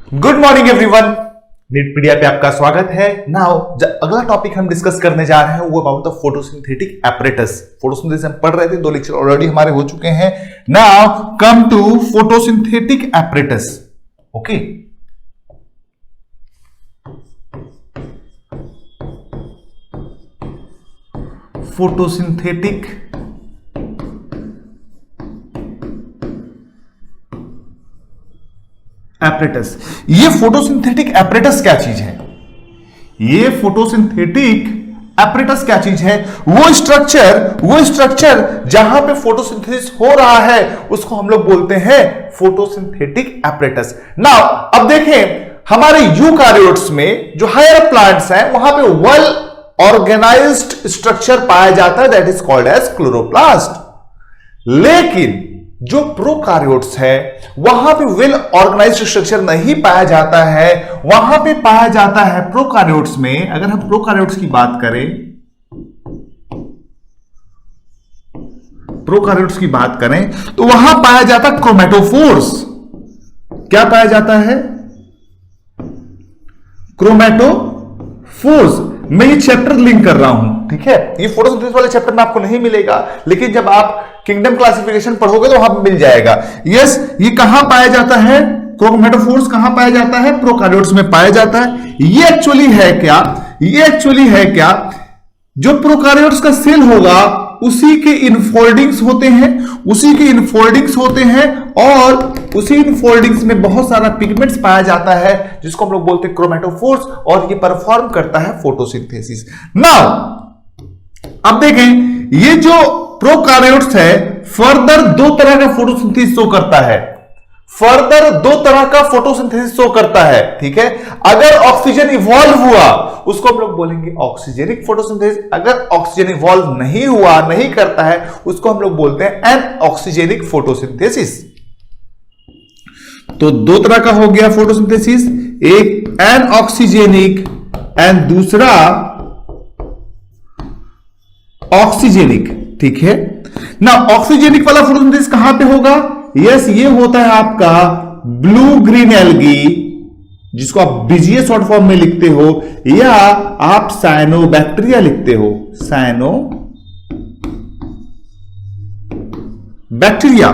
Good morning everyone, नीटपीडिया पे आपका स्वागत है। नाउ अगला टॉपिक हम डिस्कस करने जा रहे हैं वो about the photosynthetic apparatus. Photosynthesis हम पढ़ रहे थे, 2 लेक्चर ऑलरेडी हमारे हो चुके हैं। Now come to photosynthetic apparatus. Okay, photosynthetic apparatus. ये फोटोसिंथेटिक एपरेटस क्या चीज है? ये फोटोसिंथेटिक एपरेटस क्या चीज है? वो स्ट्रक्चर जहां पे फोटोसिंथेसिस हो रहा है उसको हम लोग बोलते हैं फोटोसिंथेटिक एपरेटस। नाउ अब देखें, हमारे यूकारियोट्स में जो हायर प्लांट्स हैं वहां पे वेल ऑर्गेनाइज्ड स्ट्रक्चर पाया जाता है, that is called as chloroplast. लेकिन जो प्रोकार्योट्स है वहां पे वेल ऑर्गेनाइज्ड स्ट्रक्चर नहीं पाया जाता है। वहां पे पाया जाता है प्रोकार्योट्स में, अगर हम प्रोकार्योट्स की बात करें तो वहां पाया जाता है क्रोमेटोफोर्स। क्या पाया जाता है? क्रोमेटोफोर्स। मैं ये चैप्टर लिंक कर रहा हूं, ठीक है? ये फोटोसिंथेसिस वाले चैप्टर में आपको नहीं मिलेगा, लेकिन जब आप किंगडम क्लासिफिकेशन पढ़ोगे तो वहां पर मिल जाएगा। यस, ये कहां पाया जाता है? क्रोमेटोफोर्स कहां पाया जाता है? प्रोकार्योट्स में पाया जाता है। ये एक्चुअली है क्या? जो प्रोकार्योट्स का सेल होगा उसी के इनफोल्डिंग्स होते हैं और उसी इनफोल्डिंग्स में बहुत सारा पिगमेंट्स पाया जाता है जिसको हम लोग बोलते हैं क्रोमेटोफोर्स, और ये परफॉर्म करता है फोटोसिंथेसिस। नाउ अब देखें, ये जो प्रोकार्योट्स है फर्दर दो तरह का फोटोसिंथेसिस शो करता है, ठीक है? अगर ऑक्सीजन इवॉल्व हुआ उसको हम लोग बोलेंगे ऑक्सीजेनिक फोटोसिंथेसिस। अगर ऑक्सीजन इवॉल्व नहीं करता है उसको हम लोग बोलते हैं एनऑक्सीजेनिक फोटोसिंथेसिस। तो दो तरह का हो गया फोटोसिंथेसिस, एक एनऑक्सीजेनिक एंड दूसरा ऑक्सीजेनिक, ठीक है ना? ऑक्सीजेनिक वाला फोटोसिंथेसिस कहां पे होगा? यस, ये होता है आपका ब्लू ग्रीन एल्गी, जिसको आप बीजीए शॉर्ट फॉर्म में लिखते हो, या आप साइनोबैक्टीरिया लिखते हो, साइनोबैक्टीरिया।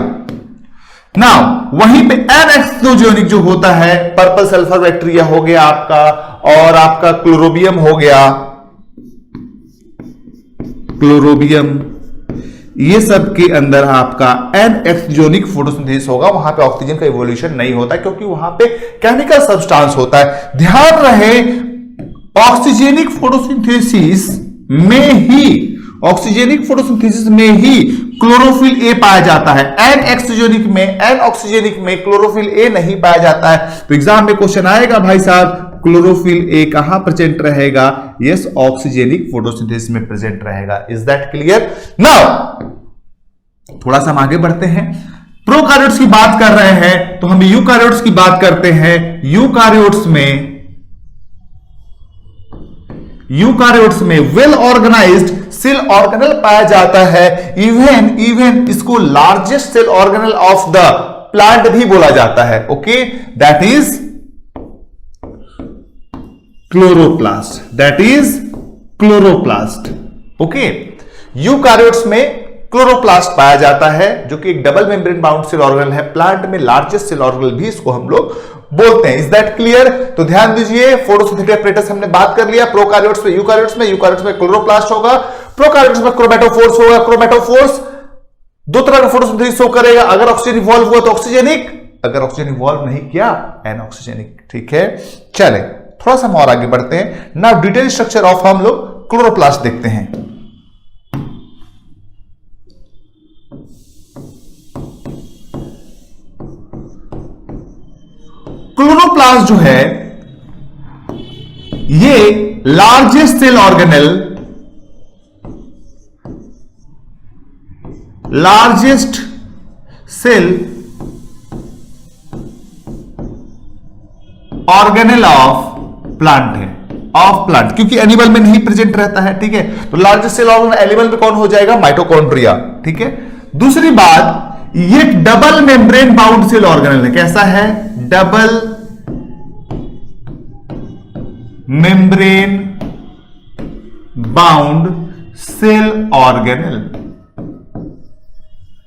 नाउ वहीं पे एनएक्सोजेनिक जो होता है, पर्पल सल्फर बैक्टीरिया हो गया आपका, और आपका क्लोरोबियम हो गया, ये सब के अंदर आपका एनएक्सोजेनिक फोटोसिंथेसिस होगा। वहां पे ऑक्सीजन का इवोल्यूशन नहीं होता क्योंकि वहां पे केमिकल सब्सटेंस होता है। ध्यान रहे, ऑक्सीजेनिक फोटोसिंथेसिस में ही क्लोरोफिल ए पाया जाता है। एनऑक्सीजेनिक में क्लोरोफिल ए नहीं पाया जाता है। तो एग्जाम में क्वेश्चन आएगा, भाई साहब क्लोरोफिल ए कहां प्रेजेंट रहेगा? यस, ऑक्सीजेनिक फोटोसिंथेसिस में प्रेजेंट रहेगा। Is that clear? नाउ थोड़ा सा हम आगे बढ़ते हैं। प्रोकार्योट्स की बात कर रहे हैं तो हम यूकार्योट्स की बात करते हैं। यूकार्योट्स में वेल ऑर्गेनाइज्ड सेल ऑर्गेनल पाया जाता है। इवन इसको largest cell organelle of the plant भी बोला जाता है। Okay, that is chloroplast. Okay, eukaryotes में क्लोरोप्लास्ट पाया जाता है जो कि एक double membrane bound cell organelle है। प्लांट में लार्जेस्ट सेल ऑर्गेनल भी इसको हम लोग बोलते हैं। Is that clear? तो ध्यान दीजिए, फोटोसिंथेटिक एपरेटस हमने बात कर लिया। प्रोकार्योट्स में यूकार्योट्स में क्लोरोप्लास्ट होगा, प्रोकार्योट्स में क्रोमेटोफोर्स होगा। क्रोमेटोफोर्स दो तरह का फोटोसिंथेसिस शो करेगा। अगर ऑक्सीजन इवॉल्व हुआ तो ऑक्सीजेनिक, अगर ऑक्सीजन इवॉल्व नहीं किया एनऑक्सीजेनिक, ठीक है? चले थोड़ा सा हम और आगे बढ़ते हैं। नाउ डिटेल स्ट्रक्चर ऑफ हम लोग क्लोरोप्लास्ट देखते हैं। क्लोरोप्लास्ट जो है ये largest cell organelle, of plant है, क्योंकि एनिमल में नहीं प्रेजेंट रहता है, ठीक है? तो लार्जेस्ट सेल ऑर्गेनल एनिमल में कौन हो जाएगा? माइटोकॉन्ड्रिया, ठीक है? दूसरी बात, ये double membrane bound cell organelle है। कैसा है? Double membrane bound cell organelle,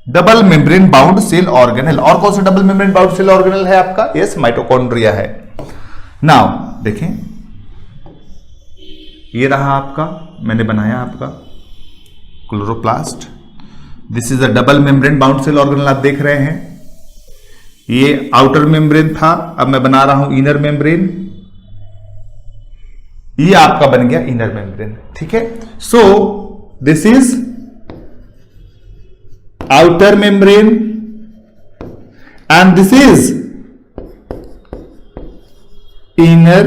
double membrane bound cell organelle. और कौन सा double membrane bound cell organelle है आपका? यस, माइटोकॉन्ड्रिया है। नाउ देखें, ये रहा आपका, मैंने बनाया आपका chloroplast. This is a double membrane bound cell organelle, आप देख रहे हैं। ये आउटर मेम्ब्रेन था, अब मैं बना रहा हूं इनर मेम्ब्रेन। ये आपका बन गया इनर मेम्ब्रेन, ठीक है। सो this is outer membrane and this is inner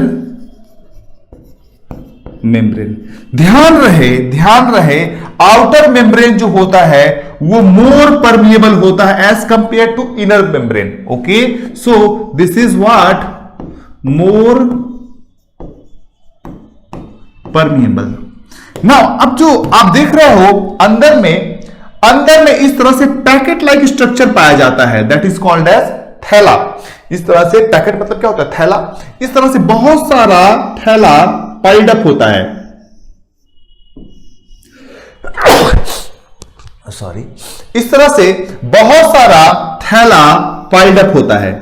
membrane। ध्यान रहे आउटर मेम्ब्रेन जो होता है वो मोर परमिएबल होता है as compared to inner membrane. Okay, so this is what more permeable. Now अब जो आप देख रहे हो अंदर में इस तरह से पैकेट लाइक स्ट्रक्चर पाया जाता है, दैट इज कॉल्ड एज थैला। इस तरह से पैकेट मतलब क्या होता है? थैला। इस तरह से बहुत सारा थैला पाइल्ड अप होता है, सॉरी, इस तरह से बहुत सारा थैला पाइल्ड अप होता है।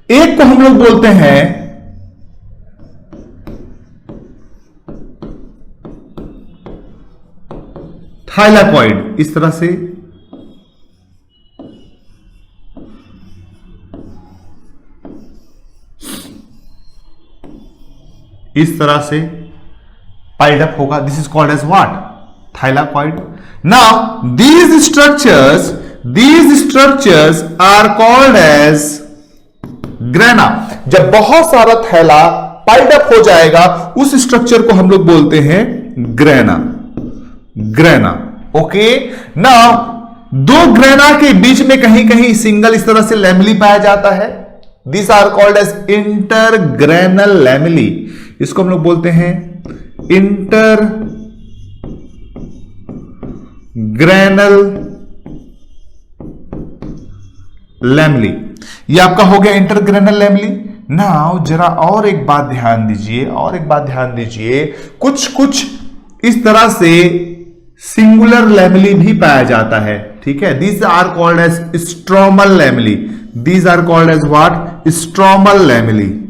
एक को हम लोग बोलते हैं थाइलाकॉइड। इस तरह से पाइल्ड अप होगा, this is called as what? Thylakoid. Now these structures are called as grana. जब बहुत सारा थैला पाइल्ड अप हो जाएगा उस स्ट्रक्चर को हम लोग बोलते हैं ग्रेना। ओके, नाउ दो ग्रेना के बीच में कहीं कहीं सिंगल इस तरह से लैमिली पाया जाता है, this are called as intergranal lamellae. इसको हम लोग बोलते हैं इंटरग्रेनल लैमिली। ये आपका हो गया इंटरग्रेनल लैमिली। नाउ जरा और एक बात ध्यान दीजिए, कुछ इस तरह से सिंगुलर लैमिली भी पाया जाता है, ठीक है। These are called as stromal lamellae. These are called as what? Stromal lamellae.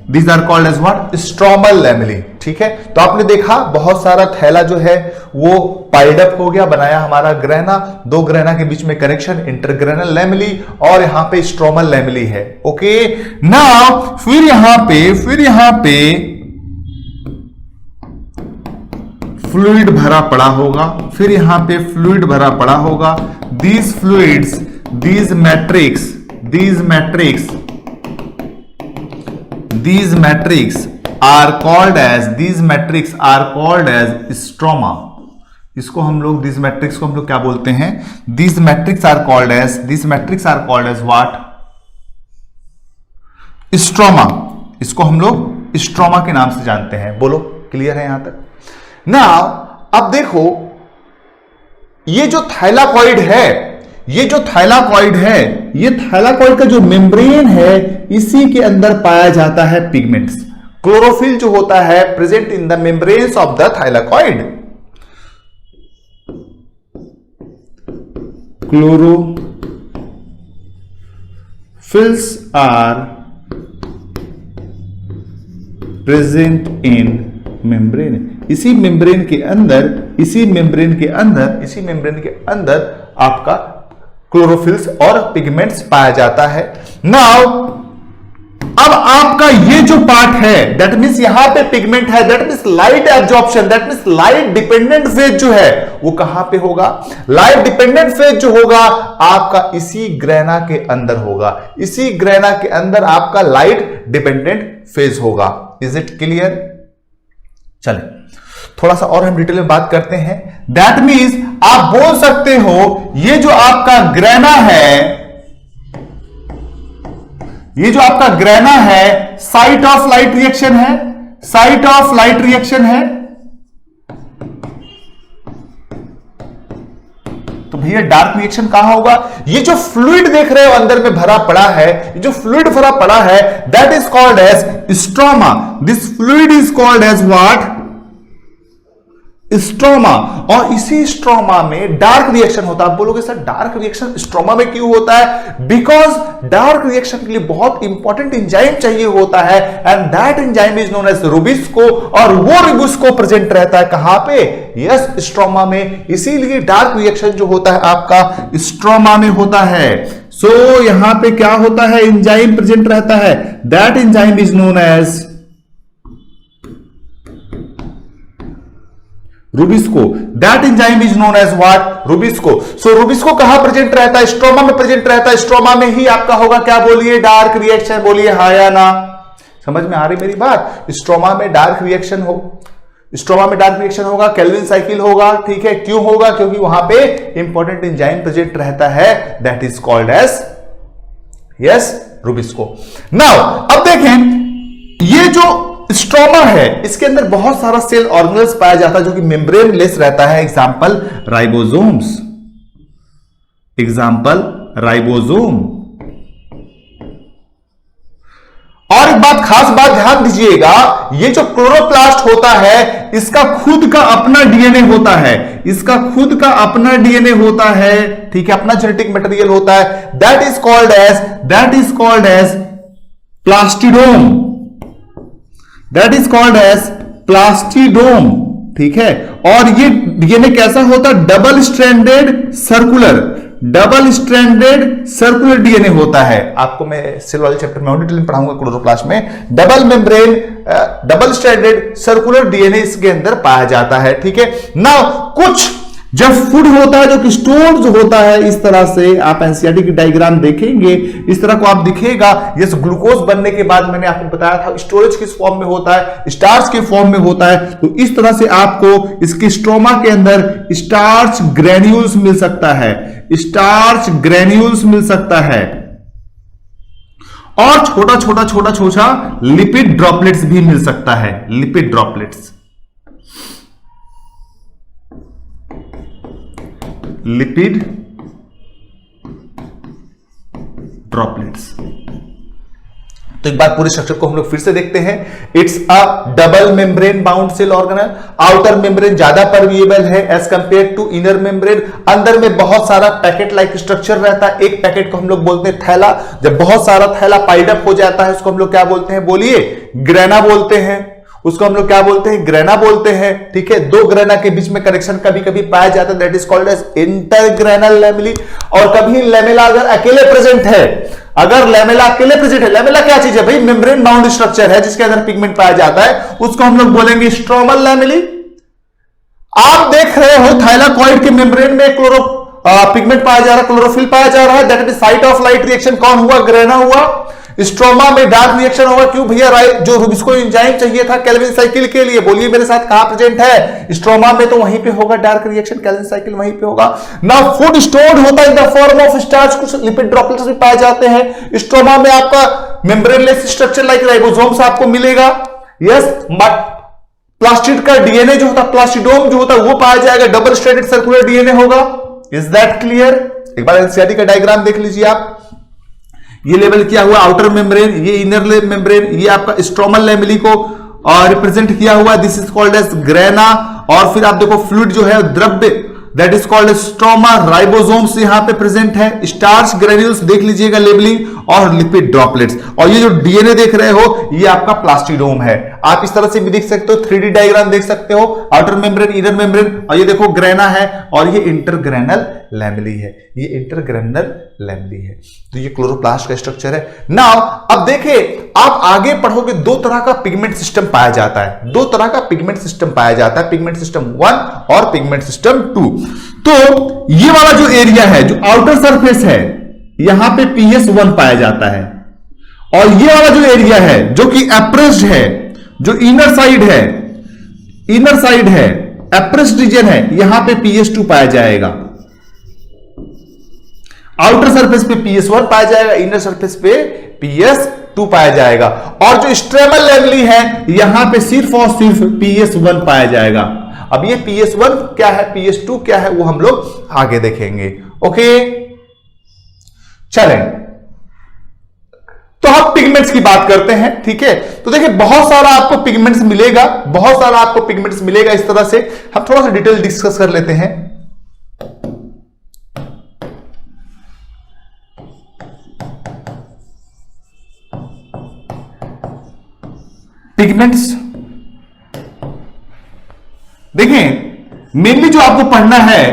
These are called as what? Stromal lamellae, ठीक है। तो आपने देखा बहुत सारा थैला जो है वो पाइल्ड अप हो गया, बनाया हमारा ग्रेना। दो ग्रेना के बीच में कनेक्शन इंटरग्रेनल लैमिली और यहां पे स्ट्रोमल लैमिली है। ओके, नाउ फिर यहां पे फ्लूइड भरा पड़ा होगा, फिर यहां पे फ्लूइड भरा पड़ा होगा। These fluids, these matrix are called as stroma. इसको हम लोग दीज मैट्रिक्स को हम लोग क्या बोलते हैं? These matrix are called as what? Stroma. इसको हम लोग स्ट्रोमा के नाम से जानते हैं। बोलो, क्लियर है यहां तक? नाउ अब देखो, ये जो थाइलाकॉइड है, ये थाइलाकॉइड का जो मेम्ब्रेन है इसी के अंदर पाया जाता है पिगमेंट्स। क्लोरोफिल जो होता है present in the membranes of the thylakoid. Chlorophylls are present in membrane. इसी मेम्ब्रेन के अंदर आपका क्लोरोफिल्स और पिगमेंट्स पाया जाता है। नाउ अब आपका ये जो पार्ट है, दैट मींस यहां पे पिगमेंट है, that means light absorption, that means light dependent phase जो है वो कहां पे होगा? लाइट डिपेंडेंट फेज जो होगा आपका इसी ग्रेना के अंदर होगा। इसी ग्रेना के अंदर आपका लाइट डिपेंडेंट फेज होगा। Is it clear? चलें थोड़ा सा और हम डिटेल में बात करते हैं। दैट मींस आप बोल सकते हो ये जो आपका ग्रेना है, साइट ऑफ लाइट रिएक्शन है। तो तो भैया डार्क रिएक्शन कहां होगा? ये जो फ्लूइड देख रहे हो अंदर में भरा पड़ा है, ये जो फ्लूइड भरा पड़ा है, that is called as stroma. This fluid is called as what? Stroma. और इसी स्ट्रोमा में डार्क रिएक्शन होता है। आप बोलोगे सर डार्क रिएक्शन स्ट्रोमा में क्यों होता है? बिकॉज डार्क रिएक्शन के लिए बहुत इंपॉर्टेंट एंजाइम चाहिए होता है, and that enzyme is known as RuBisCO, और वो रुबिस्को प्रेजेंट रहता है कहां पे? यस, स्ट्रोमा में। इसीलिए डार्क रिएक्शन जो होता है आपका स्ट्रोमा में होता है। सो यहां पे क्या होता है? एंजाइम प्रेजेंट रहता है, that enzyme is known as RuBisCO. That enzyme is known as what? RuBisCO. So RuBisCO कहां प्रेजेंट रहता है? स्ट्रोमा में प्रेजेंट रहता है। स्ट्रोमा में ही आपका होगा क्या? बोलिए, डार्क रिएक्शन। बोलिए हाँ या ना? समझ में आ रही मेरी बात? स्ट्रोमा में डार्क रिएक्शन हो, स्ट्रोमा में डार्क रिएक्शन होगा, केल्विन साइकिल होगा, ठीक है। क्यों होगा? क्योंकि वहां पे इंपॉर्टेंट एंजाइम प्रेजेंट रहता है, that is called as yes RuBisCO. Now अब देखें, ये जो स्ट्रोमा है इसके अंदर बहुत सारा सेल ऑर्गेनेल्स पाया जाता है जो कि मेम्ब्रेन लेस रहता है। Example ribosomes, example ribosome. और एक बात, खास बात ध्यान दीजिएगा, ये जो क्लोरोप्लास्ट होता है इसका खुद का अपना डीएनए होता है, इसका खुद का अपना डीएनए होता है, ठीक है, अपना जेनेटिक मटेरियल होता है। That is called as plastidome, that is called as plastidome, ठीक है। और ये डीएनए कैसा होता है? डबल स्ट्रैंडेड सर्कुलर डीएनए होता है। आपको मैं सेल वाले चैप्टर में डिटेल में पढ़ाऊंगा क्लोरोप्लास्ट में। डबल स्ट्रैंडेड सर्कुलर डीएनए इसके अंदर पाया जाता है, ठीक है। नाउ कुछ जब फूड होता है जो कि स्टोर्ड होता है, इस तरह से आप एनसीईआरटी की डायग्राम देखेंगे, इस तरह को आप दिखेगा। ये ग्लूकोज बनने के बाद मैंने आपको बताया था स्टोरेज किस फॉर्म में होता है? स्टार्च के फॉर्म में होता है। तो इस तरह से आपको इसके स्ट्रोमा के अंदर स्टार्च ग्रेन्यूल्स मिल सकता है, स्टार्च ग्रेन्यूल्स मिल सकता है, और छोटा लिपिड ड्रॉपलेट्स भी मिल सकता है, लिपिड ड्रॉपलेट्स, लिपिड ड्रॉपलेट्स। तो एक बार पूरे स्ट्रक्चर को हम लोग फिर से देखते हैं। It's a double membrane bound cell organelle. Outer membrane ज्यादा परमिएबल है as compared to inner membrane. अंदर में बहुत सारा पैकेट लाइक स्ट्रक्चर रहता है। एक पैकेट को हम लोग बोलते हैं थैला। जब बहुत सारा थैला पाइड अप हो जाता है उसको हम लोग क्या बोलते हैं? बोलिए, ग्रेना बोलते हैं। उसको हम लोग क्या बोलते हैं? ग्रेना बोलते हैं, ठीक है। दो ग्रेना के बीच में कनेक्शन कभी कभी पाया जाता है, that is called as intergranal lamellae. और कभी लैमेला अगर अकेले प्रेजेंट है, अगर लैमेला अकेले प्रेजेंट है, लैमेला क्या चीज है भाई? मेम्ब्रेन बाउंड स्ट्रक्चर है जिसके अंदर पिगमेंट पाया जाता है, उसको हम लोग बोलेंगे स्ट्रोमल लैमेली। आप देख रहे हो थाइलाकॉइड के मेम्ब्रेन में पिगमेंट पाया जा रहा है, क्लोरोफिल पाया जा रहा है, that is site of light reaction. कौन हुआ? ग्रेना हुआ। स्ट्रोमा में डार्क रिएक्शन होगा, क्यों भैया? जो रुबिस्को एंजाइम चाहिए था केल्विन साइकिल के लिए, बोलिए मेरे साथ, कहां प्रेजेंट है? स्ट्रोमा में। तो वहीं पे होगा डार्क रिएक्शन, केल्विन साइकिल वहीं पे होगा। नाउ फूड स्टोर्ड होता है in the form of starch, कुछ लिपिड ड्रॉपलेट्स भी पाए जाते हैं। स्ट्रोमा में आपका मेम्ब्रेनलेस स्ट्रक्चर लाइक राइबोसोम्स आपको मिलेगा, यस। प्लास्टिड का डीएनए जो होता है, प्लास्टिडोम जो होता है, वो पाया जाएगा। डबल स्ट्रैंडेड सर्कुलर डीएनए होगा। Is that clear? एक बार एनसीईआरटी का डायग्राम देख लीजिए आप। ये लेवल किया हुआ आउटर मेम्ब्रेन, ये इनर मेम्ब्रेन, ये आपका स्ट्रोमल लैमेली को रिप्रेजेंट किया हुआ, this is called as grana. और फिर आप देखो फ्लूइड जो है, द्रव्य, that is called stroma. Ribosomes यहां पे प्रेजेंट है, स्टार्च ग्रेन्यूल्स देख लीजिएगा लेबलिंग, और लिपिड ड्रॉपलेट्स। और ये जो डीएनए देख रहे हो ये आपका प्लास्टिडोम है। आप इस तरह से भी देख सकते हो, 3D डायग्राम देख सकते हो, आउटर मेम्ब्रेन, इनर मेम्ब्रेन, और ये देखो ग्रेना है, और ये इंटरग्रेनल लैमेली है, ये इंटरग्रेनल लैमेली है। तो ये क्लोरोप्लास्ट का स्ट्रक्चर है। नाउ अब देखिए, आप आगे पढ़ोगे, दो तरह का पिगमेंट सिस्टम पाया जाता है, दो तरह का पिगमेंट सिस्टम पाया जाता है, पिगमेंट सिस्टम 1 और पिगमेंट सिस्टम 2। तो ये वाला जो एरिया है, जो आउटर सरफेस है, यहां पे PS1 पाया जाता है, और ये वाला जो एरिया है जो कि एप्रेस्ड है, जो इनर साइड है, एप्रेस्ड रीजन है, यहां पे PS2 पाया जाएगा। आउटर सरफेस पे PS1 पाया जाएगा, इनर सरफेस पे PS2 पाया जाएगा। और जो स्ट्रेमल लैमेली है, यहां पे सिर्फ और सिर्फ PS1 पाया जाएगा। अब ये PS1 क्या है, PS2 क्या है, वो हम लोग आगे देखेंगे। ओके, चलें तो हम पिगमेंट्स की बात करते हैं। ठीक है, तो देखिए बहुत सारा आपको पिगमेंट्स मिलेगा, बहुत सारा आपको पिगमेंट्स मिलेगा। इस तरह से हम थोड़ा सा डिटेल डिस्कस कर लेते हैं। पिगमेंट्स देखें, मेनली जो आपको पढ़ना है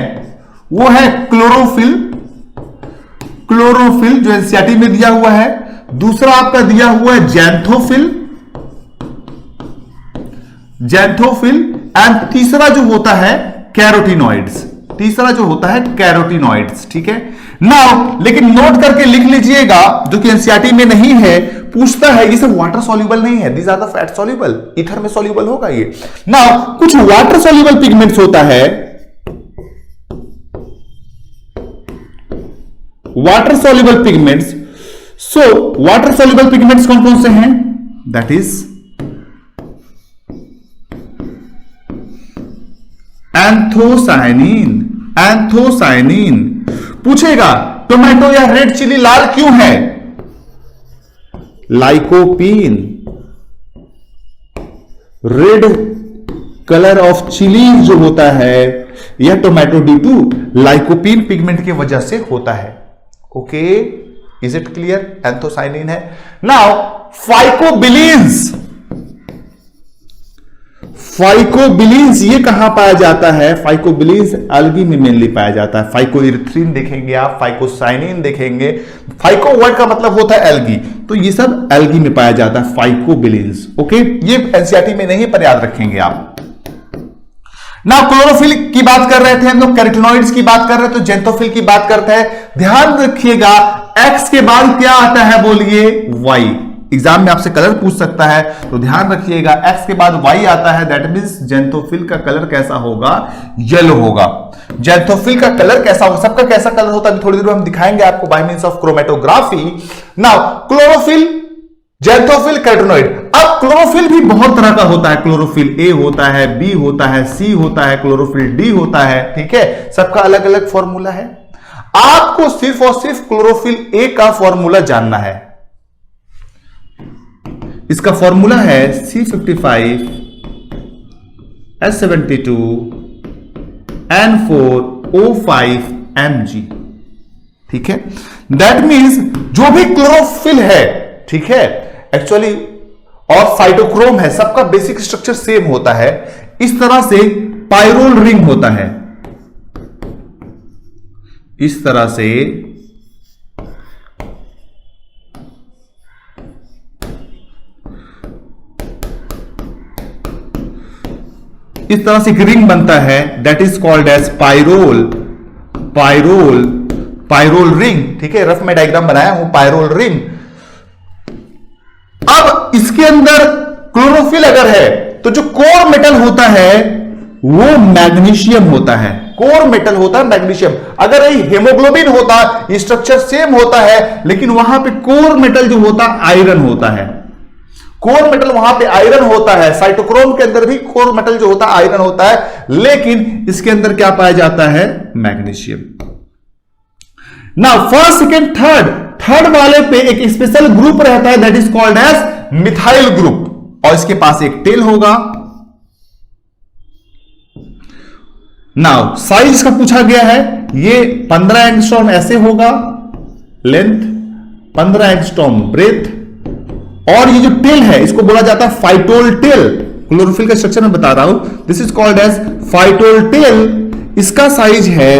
वो है क्लोरोफिल। क्लोरोफिल जो एनसीईआरटी में दिया हुआ है। दूसरा आपका दिया हुआ है जैंथोफिल, जैंथोफिल। एंड तीसरा जो होता है कैरोटिनॉइड्स, तीसरा जो होता है कैरोटिनॉइड्स। ठीक है, नाउ लेकिन नोट करके लिख लीजिएगा, जो कि एनसीईआरटी में नहीं है, पूछता है ये सब वाटर सॉल्युबल नहीं है, these are the fat soluble, ether में सॉल्युबल होगा ये। नाउ कुछ वाटर सॉल्युबल पिगमेंट्स होता है, water soluble pigments. So water soluble pigments कौन कौन से हैं? That is anthocyanin. एंथोसायनिन पूछेगा टोमेटो या रेड चिली लाल क्यों है? Lycopene, red colour of chilli जो होता है यह tomato due to lycopene pigment की वजह से होता है। Okay, is it clear? Anthocyanin है। नाउ फाइकोबिलिन्स, फाइकोबिलिन्स ये कहां पाया जाता है? फाइकोबिलिन्स एल्गी में मेनली पाया जाता है। फाइकोइरिथ्रिन देखेंगे आप, फाइकोसाइनिन देखेंगे। फाइको वर्ड का मतलब होता है एल्गी, तो ये सब एल्गी में पाया जाता है, फाइकोबिलिन्स। ओके, ये एनसीईआरटी में नहीं पर याद रखेंगे आप। ना क्लोरोफिल की बात कर रहे थे हम लोग, कैरोटिनॉइड्स की बात कर रहे थे, तो जैंथोफिल की बात करते हैं। ध्यान रखिएगा एक्स के बाद क्या आता है बोलिए? वाई। एग्जाम में आपसे कलर पूछ सकता है, तो ध्यान रखिएगा एक्स के बाद वाई आता है, दैट मींस जैंथोफिल का कलर कैसा होगा? येलो होगा। जैंथोफिल का कलर कैसा होगा? सबका कैसा कलर होता है थोड़ी देर में हम दिखाएंगे आपको by means of chromatography. Now chlorophyll, xanthophyll, carotenoid. अब क्लोरोफिल भी बहुत तरह का होता है, क्लोरोफिल ए होता है, बी होता है, सी होता है, क्लोरोफिल डी होता है। ठीक है, सबका अलग अलग फॉर्मूला है। आपको सिर्फ और सिर्फ क्लोरोफिल ए का फॉर्मूला जानना है। इसका फॉर्मूला है C55 S72 N4O5 Mg। ठीक है, दैट मींस जो भी क्लोरोफिल है, ठीक है, एक्चुअली और साइटोक्रोम है, सबका बेसिक स्ट्रक्चर सेम होता है। इस तरह से पायरोल रिंग होता है, इस तरह से इस तरह से एक रिंग बनता है, that is called as pyrrole. Pyrrole, pyrrole ring. ठीक है, रफ में डायग्राम बनाया हूं, पायरोल रिंग। अब इसके अंदर क्लोरोफिल अगर है तो जो कोर मेटल होता है वो मैग्नीशियम होता है। कोर मेटल होता है मैग्नीशियम। अगर ये हेमोग्लोबिन होता, ये स्ट्रक्चर सेम होता है, लेकिन वहां पे कोर मेटल जो होता आयरन होता है। कोर मेटल वहां पे आयरन होता है। साइटोक्रोम के अंदर भी कोर मेटल जो होता है आयरन होता है, लेकिन इसके अंदर क्या पाया जाता है? Magnesium. Now first, second, third, third वाले पे एक स्पेशल ग्रुप रहता है, that is called as methyl group, और इसके पास एक टेल होगा। नाउ साइज का पूछा गया है, ये 15 एंगस्ट्रॉम ऐसे होगा लेंथ, 15 एंगस्ट्रॉम ब्रेथ, और ये जो टेल है इसको बोला जाता है फाइटोल टेल। क्लोरोफिल का स्ट्रक्चर मैं बता रहा हूं, this is called as phytol tail. इसका साइज है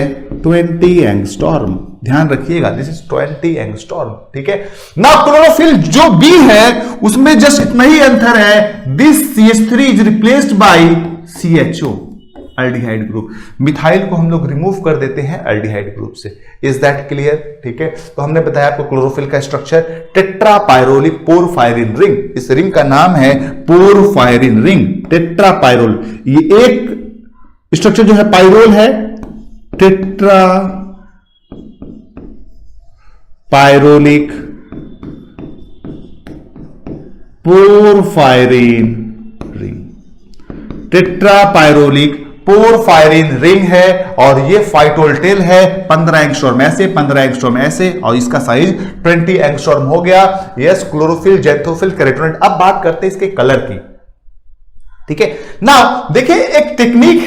20 एंगस्ट्रॉम। ध्यान रखिएगा, दिस इज 20 एंगस्ट्रॉम। ठीक है, ना क्लोरोफिल जो बी है उसमें जस्ट इतना ही अंतर है, this CH3 is replaced by CHO, aldehyde group. Methyl को हम लोग रिमूव कर देते हैं अल्डिहाइड ग्रुप से। Is that clear? ठीक है, तो हमने बताया आपको क्लोरोफिल का स्ट्रक्चर, टेट्रापायरोलिक पोरफायरिन रिंग। इस रिंग का नाम है पोरफायरिन रिंग, टेट्रापायरोल। ये एक स्ट्रक्चर जो है पायरोल है, tetra pyrrolic porphyrin ring, tetrapyrrolic porphyrin ring है और ये फाइटोल्टेल है 15 एंगस्ट्रॉम ऐसे 15 एंगस्ट्रॉम ऐसे और इसका साइज 20 एंगस्ट्रॉम हो गया। Yes, chlorophyll, xanthophyll, carotenoid. अब बात करते हैं इसके कलर की। ठीक है ना, देखिए एक टेक्निक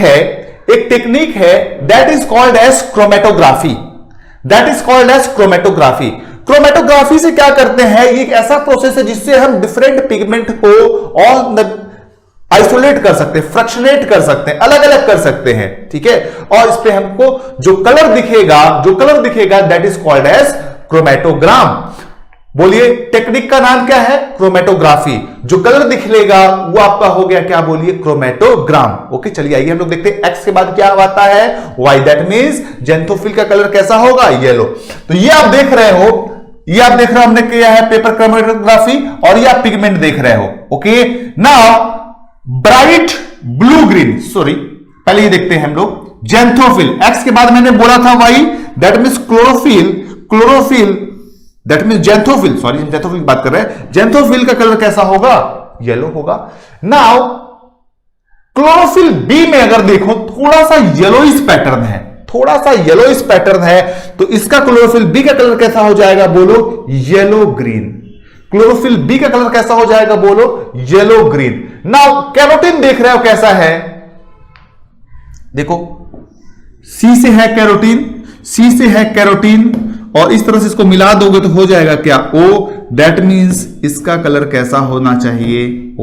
है that is called as chromatography. Chromatography से क्या करते हैं, ये एक ऐसा प्रोसेस है जिससे हम डिफरेंट पिगमेंट को ऑन द आइसोलेट कर सकते हैं, फ्रैक्शनेट कर सकते हैं, अलग अलग कर सकते हैं। ठीक है, और इस पे हमको जो कलर दिखेगा that is called as chromatogram. बोलिए टेक्निक का नाम क्या है, क्रोमेटोग्राफी। जो कलर दिखेगा वो आपका हो गया क्या, बोलिए क्रोमेटोग्राम। ओके, चलिए आइए हम लोग देखते हैं एक्स के बाद क्या आता है, वाई। दैट मींस जेंथोफिल का कलर कैसा होगा, येलो। तो ये आप देख रहे हो हमने किया है पेपर क्रोमेटोग्राफी, और ये आप पिगमेंट देख रहे हो। Okay, now bright blue green, sorry पहले ये देखते हैं हम लोग जेंथोफिल। एक्स के बाद मैंने बोला था Y, that means chlorophyll that means xanthophyll, sorry हम जेंथोफिल की बात कर रहे हैं। जेंथोफिल का कलर कैसा होगा, येलो होगा। नाउ क्लोरोफिल बी में अगर देखो थोड़ा सा येलोइश पैटर्न है, तो इसका क्लोरोफिल बी का कलर कैसा हो जाएगा, बोलो येलो ग्रीन। क्लोरोफिल बी का कलर कैसा हो जाएगा, बोलो येलो ग्रीन। नाउ कैरोटीन देख रहे हो कैसा है, देखो सी से है कैरोटीन, और इस तरह से इसको मिला दोगे तो हो जाएगा क्या, ओ। दैट मींस इसका कलर कैसा होना चाहिए,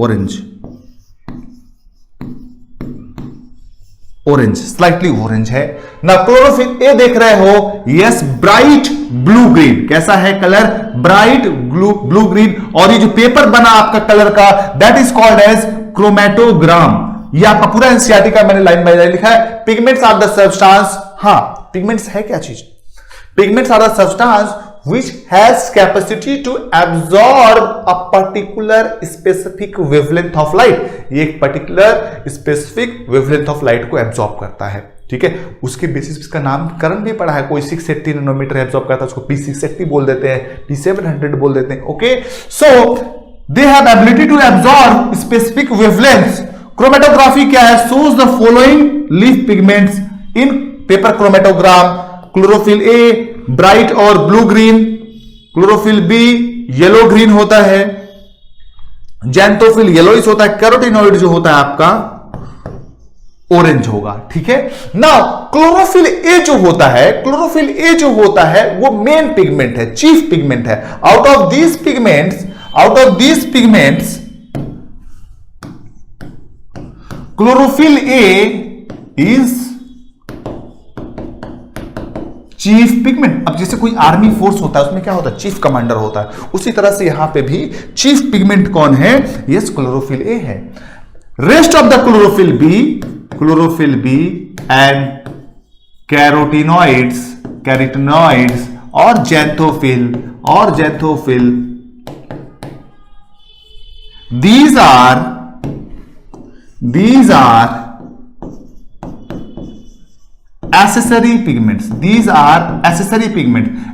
ऑरेंज, स्लाइटली ऑरेंज है ना। क्लोरोफिल ए देख रहे हो, यस, ब्राइट ब्लू ग्रीन। कैसा है कलर, ब्राइट ब्लू ग्रीन। और ये जो पेपर बना आपका कलर का, that is called as chromatogram. ये आपका पूरा एनसीईआरटी का मैंने लाइन बाय लाइन लिखा है। पिगमेंट्स आर द सब्सटेंस, हाँ पिगमेंट्स है क्या चीज, pigments are the substance which has capacity to absorb a particular specific wavelength of light। ये एक particular specific wavelength of light को एब्जॉर्ब करता है। ठीक है, उसके बेसिस इसका नामकरण भी पढ़ा है। कोई 680 नैनोमीटर एब्जॉर्ब करता है, उसको P680 बोल देते हैं, P700 बोल देते हैं। Okay, so they have ability to absorb specific wavelengths. Chromatography क्या है, shows the following leaf pigments in paper chromatogram. Chlorophyll a bright और blue green, chlorophyll b yellow green होता है, जेंथोफिल येलोइश होता है, कैरोटीनॉइड जो होता है आपका ऑरेंज होगा। ठीक है, नाउ क्लोरोफिल ए जो होता है वो मेन पिगमेंट है, चीफ पिगमेंट है। Out of these pigments chlorophyll A is chief pigment. अब जैसे कोई आर्मी फोर्स होता है उसमें क्या होता है, चीफ कमांडर होता है, उसी तरह से यहां पे भी चीफ पिगमेंट कौन है, यस क्लोरोफिल ए है। Rest of the chlorophyll B and carotenoids और xanthophyll these are accessory pigments।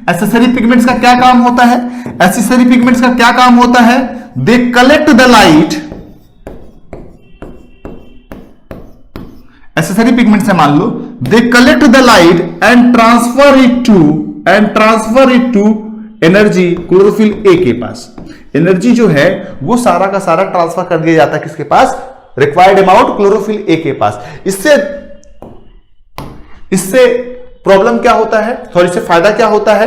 accessory pigments का क्या काम होता है, accessory pigments का क्या काम होता है, they collect the light। accessory pigments से मान लो they collect the light and transfer it to energy chlorophyll a के पास। एनर्जी जो है वो सारा का सारा ट्रांसफर कर दिया जाता है किसके पास, रिक्वायर्ड अमाउंट क्लोरोफिल ए के पास। इससे प्रॉब्लम क्या होता है, सॉरी इससे फायदा क्या होता है,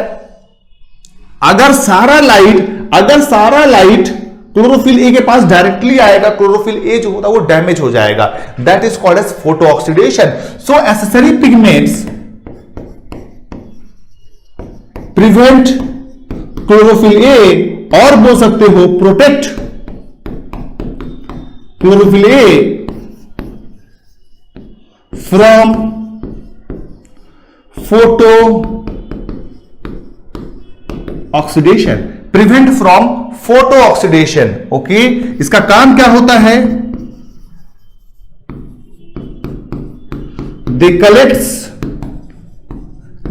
अगर सारा लाइट क्लोरोफिल ए के पास डायरेक्टली आएगा, क्लोरोफिल ए जो होता है वो डैमेज हो जाएगा। That is called as photo oxidation. So accessory pigments prevent chlorophyll a, और बोल सकते हो protect chlorophyll a from photo oxidation. Prevent from photo oxidation. Okay, इसका काम क्या होता है, they collects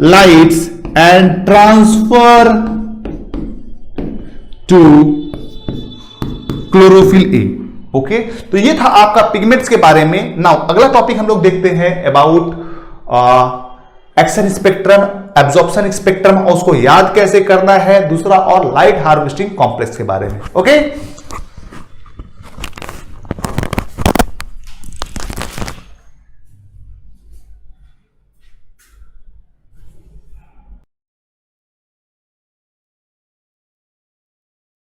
lights and transfer to chlorophyll a. Okay, तो ये था आपका पिगमेंट्स के बारे में। नाउ अगला टॉपिक हम लोग देखते हैं about action spectrum, absorption spectrum और उसको याद कैसे करना है, दूसरा और लाइट हार्वेस्टिंग कॉम्प्लेक्स के बारे में। ओके